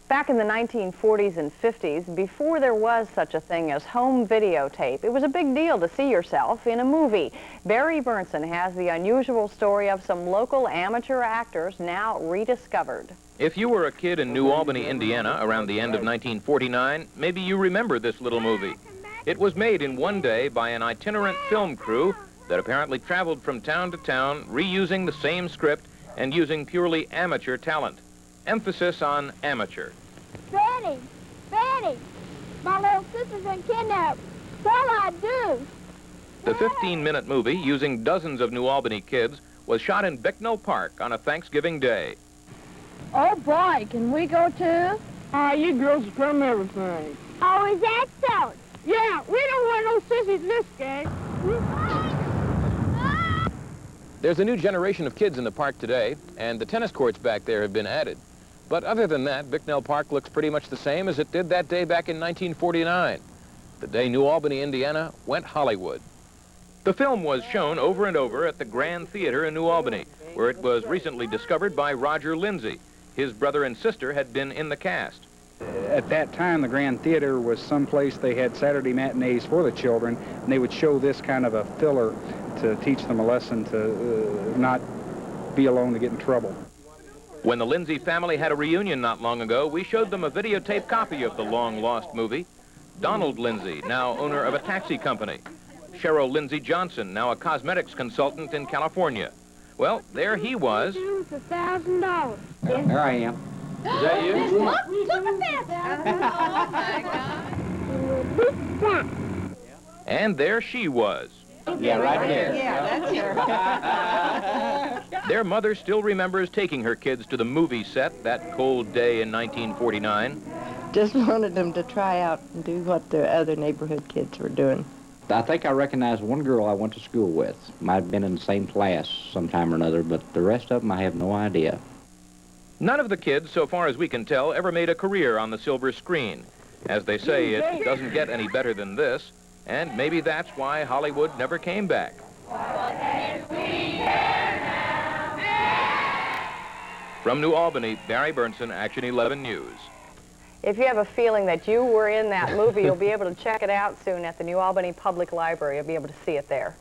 Back in the 1940s and 50s, before there was such a thing as home videotape, it was a big deal to see yourself in a movie. Barry Bernson has the unusual story of some local amateur actors now rediscovered. If you were a kid in New Albany, Indiana, around the end of 1949, maybe you remember this little movie. It was made in one day by an itinerant film crew that apparently traveled from town to town, reusing the same script and using purely amateur talent. Emphasis on amateur. Betty! Betty! My little sister's been kidnapped. What'll I do? The 15-minute movie, using dozens of New Albany kids, was shot in Bicknell Park on a Thanksgiving day. Oh, boy, can we go too? You girls will come everything. Oh, is that so? Yeah, we don't want no sissies in this gang. There's a new generation of kids in the park today, and the tennis courts back there have been added. But other than that, Bicknell Park looks pretty much the same as it did that day back in 1949, the day New Albany, Indiana went Hollywood. The film was shown over and over at the Grand Theater in New Albany, where it was recently discovered by Roger Lindsay. His brother and sister had been in the cast. At that time, the Grand Theater was someplace they had Saturday matinees for the children, and they would show this kind of a filler to teach them a lesson to not be alone to get in trouble. When the Lindsay family had a reunion not long ago, we showed them a videotape copy of the long-lost movie. Donald Lindsay, now owner of a taxi company. Cheryl Lindsay Johnson, now a cosmetics consultant in California. Well, there he was. $1,000. There I am. Is that you? Look, super fast. Oh, my God. And there she was. Yeah, right there. Yeah, that's her. Their mother still remembers taking her kids to the movie set that cold day in 1949. Just wanted them to try out and do what the other neighborhood kids were doing. I think I recognized one girl I went to school with. Might have been in the same class sometime or another, but the rest of them I have no idea. None of the kids, so far as we can tell, ever made a career on the silver screen. As they say, it doesn't get any better than this, and maybe that's why Hollywood never came back. From New Albany, Barry Bernson, Action 11 News. If you have a feeling that you were in that movie, you'll be able to check it out soon at the New Albany Public Library. You'll be able to see it there.